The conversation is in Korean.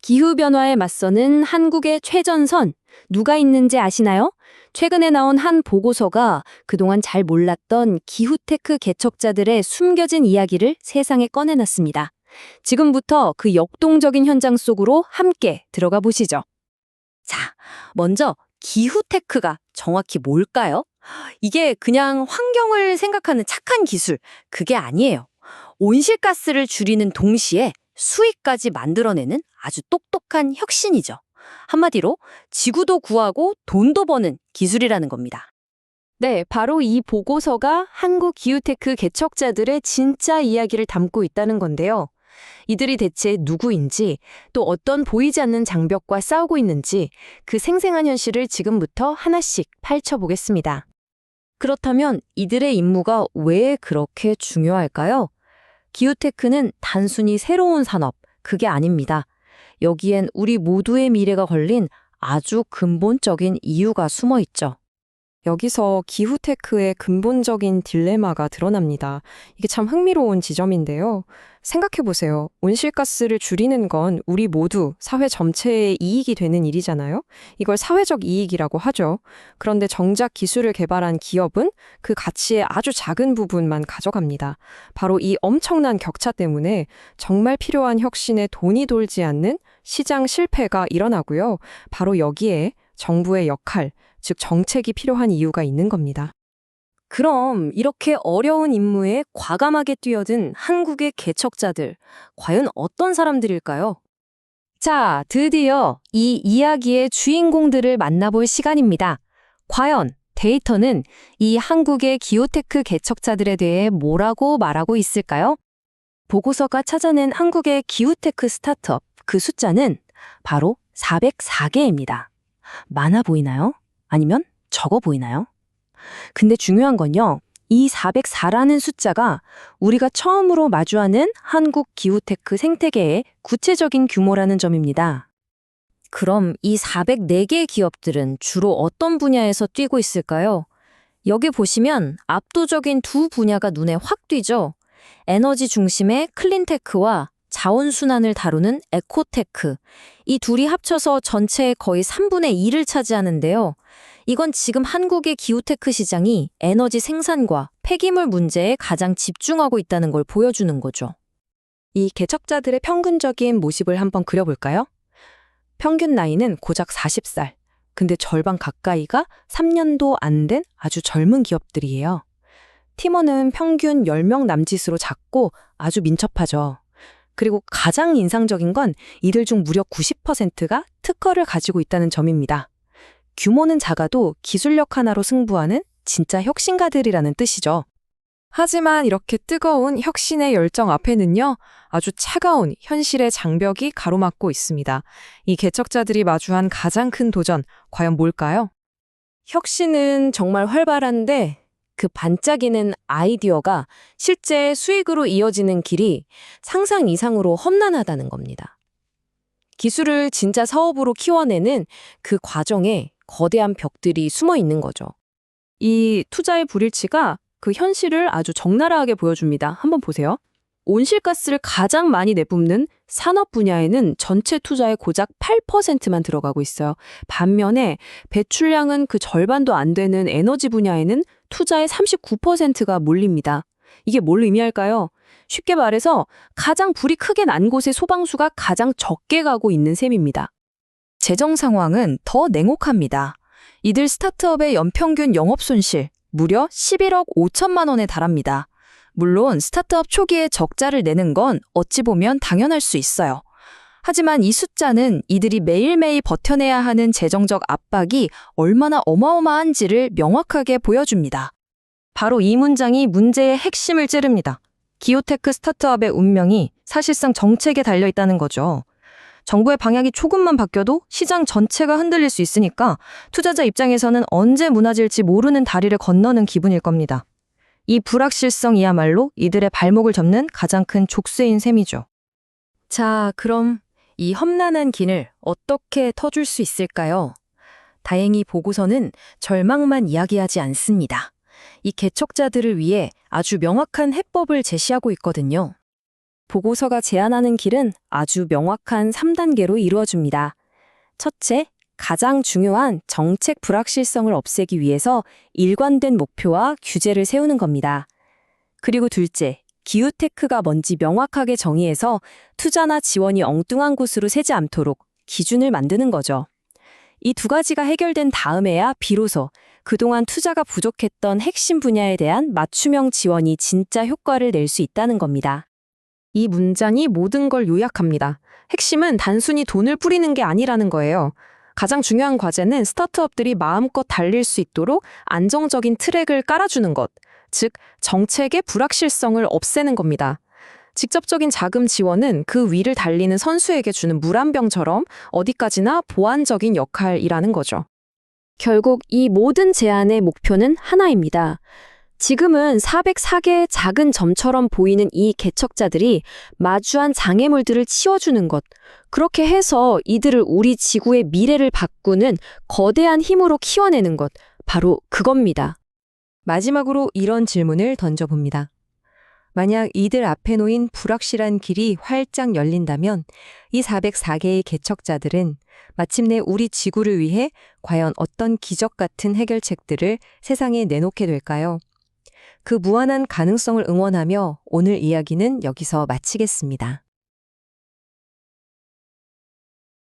기후변화에 맞서는 한국의 최전선, 누가 있는지 아시나요? 최근에 나온 한 보고서가 그동안 잘 몰랐던 기후테크 개척자들의 숨겨진 이야기를 세상에 꺼내놨습니다. 지금부터 그 역동적인 현장 속으로 함께 들어가 보시죠. 자, 먼저 기후테크가 정확히 뭘까요? 이게 그냥 환경을 생각하는 착한 기술, 그게 아니에요. 온실가스를 줄이는 동시에 수익까지 만들어내는 아주 똑똑한 혁신이죠. 한마디로 지구도 구하고 돈도 버는 기술이라는 겁니다. 네, 바로 이 보고서가 한국 기후테크 개척자들의 진짜 이야기를 담고 있다는 건데요. 이들이 대체 누구인지, 또 어떤 보이지 않는 장벽과 싸우고 있는지 그 생생한 현실을 지금부터 하나씩 파헤쳐보겠습니다. 그렇다면 이들의 임무가 왜 그렇게 중요할까요? 기후테크는 단순히 새로운 산업, 그게 아닙니다. 여기엔 우리 모두의 미래가 걸린 아주 근본적인 이유가 숨어 있죠. 여기서 기후테크의 근본적인 딜레마가 드러납니다. 이게 참 흥미로운 지점인데요. 생각해보세요. 온실가스를 줄이는 건 우리 모두 사회 전체의 이익이 되는 일이잖아요. 이걸 사회적 이익이라고 하죠. 그런데 정작 기술을 개발한 기업은 그 가치의 아주 작은 부분만 가져갑니다. 바로 이 엄청난 격차 때문에 정말 필요한 혁신에 돈이 돌지 않는 시장 실패가 일어나고요. 바로 여기에 정부의 역할, 즉 정책이 필요한 이유가 있는 겁니다. 그럼 이렇게 어려운 임무에 과감하게 뛰어든 한국의 개척자들, 과연 어떤 사람들일까요? 자, 드디어 이 이야기의 주인공들을 만나볼 시간입니다. 과연 데이터는 이 한국의 기후테크 개척자들에 대해 뭐라고 말하고 있을까요? 보고서가 찾아낸 한국의 기후테크 스타트업, 그 숫자는 바로 404개입니다. 많아 보이나요? 아니면 적어 보이나요? 근데 중요한 건요, 이 404라는 숫자가 우리가 처음으로 마주하는 한국 기후테크 생태계의 구체적인 규모라는 점입니다. 그럼 이 404개 기업들은 주로 어떤 분야에서 뛰고 있을까요? 여기 보시면 압도적인 두 분야가 눈에 확 띄죠. 에너지 중심의 클린테크와 자원순환을 다루는 에코테크. 이 둘이 합쳐서 전체의 거의 3분의 2를 차지하는데요. 이건 지금 한국의 기후테크 시장이 에너지 생산과 폐기물 문제에 가장 집중하고 있다는 걸 보여주는 거죠. 이 개척자들의 평균적인 모습을 한번 그려볼까요? 평균 나이는 고작 40살. 근데 절반 가까이가 3년도 안 된 아주 젊은 기업들이에요. 팀원은 평균 10명 남짓으로 작고 아주 민첩하죠. 그리고 가장 인상적인 건 이들 중 무려 90%가 특허를 가지고 있다는 점입니다. 규모는 작아도 기술력 하나로 승부하는 진짜 혁신가들이라는 뜻이죠. 하지만 이렇게 뜨거운 혁신의 열정 앞에는요, 아주 차가운 현실의 장벽이 가로막고 있습니다. 이 개척자들이 마주한 가장 큰 도전, 과연 뭘까요? 혁신은 정말 활발한데 그 반짝이는 아이디어가 실제 수익으로 이어지는 길이 상상 이상으로 험난하다는 겁니다. 기술을 진짜 사업으로 키워내는 그 과정에 거대한 벽들이 숨어 있는 거죠. 이 투자의 불일치가 그 현실을 아주 적나라하게 보여줍니다. 한번 보세요. 온실가스를 가장 많이 내뿜는 산업 분야에는 전체 투자의 고작 8%만 들어가고 있어요. 반면에 배출량은 그 절반도 안 되는 에너지 분야에는 투자의 39%가 몰립니다. 이게 뭘 의미할까요? 쉽게 말해서 가장 불이 크게 난 곳의 소방수가 가장 적게 가고 있는 셈입니다. 재정 상황은 더 냉혹합니다. 이들 스타트업의 연평균 영업손실 무려 11억 5천만 원에 달합니다. 물론 스타트업 초기에 적자를 내는 건 어찌 보면 당연할 수 있어요. 하지만 이 숫자는 이들이 매일매일 버텨내야 하는 재정적 압박이 얼마나 어마어마한지를 명확하게 보여줍니다. 바로 이 문장이 문제의 핵심을 찌릅니다. 기후테크 스타트업의 운명이 사실상 정책에 달려있다는 거죠. 정부의 방향이 조금만 바뀌어도 시장 전체가 흔들릴 수 있으니까 투자자 입장에서는 언제 무너질지 모르는 다리를 건너는 기분일 겁니다. 이 불확실성이야말로 이들의 발목을 잡는 가장 큰 족쇄인 셈이죠. 자, 그럼 이 험난한 길을 어떻게 터줄 수 있을까요? 다행히 보고서는 절망만 이야기하지 않습니다. 이 개척자들을 위해 아주 명확한 해법을 제시하고 있거든요. 보고서가 제안하는 길은 아주 명확한 3단계로 이루어집니다. 첫째, 가장 중요한 정책 불확실성을 없애기 위해서 일관된 목표와 규제를 세우는 겁니다. 그리고 둘째, 기후테크가 뭔지 명확하게 정의해서 투자나 지원이 엉뚱한 곳으로 새지 않도록 기준을 만드는 거죠. 이 두 가지가 해결된 다음에야 비로소 그동안 투자가 부족했던 핵심 분야에 대한 맞춤형 지원이 진짜 효과를 낼 수 있다는 겁니다. 이 문장이 모든 걸 요약합니다. 핵심은 단순히 돈을 뿌리는 게 아니라는 거예요. 가장 중요한 과제는 스타트업들이 마음껏 달릴 수 있도록 안정적인 트랙을 깔아주는 것, 즉 정책의 불확실성을 없애는 겁니다. 직접적인 자금 지원은 그 위를 달리는 선수에게 주는 물 한 병처럼 어디까지나 보완적인 역할이라는 거죠. 결국 이 모든 제안의 목표는 하나입니다. 지금은 404개의 작은 점처럼 보이는 이 개척자들이 마주한 장애물들을 치워주는 것, 그렇게 해서 이들을 우리 지구의 미래를 바꾸는 거대한 힘으로 키워내는 것, 바로 그겁니다. 마지막으로 이런 질문을 던져봅니다. 만약 이들 앞에 놓인 불확실한 길이 활짝 열린다면 이 404개의 개척자들은 마침내 우리 지구를 위해 과연 어떤 기적 같은 해결책들을 세상에 내놓게 될까요? 그 무한한 가능성을 응원하며 오늘 이야기는 여기서 마치겠습니다.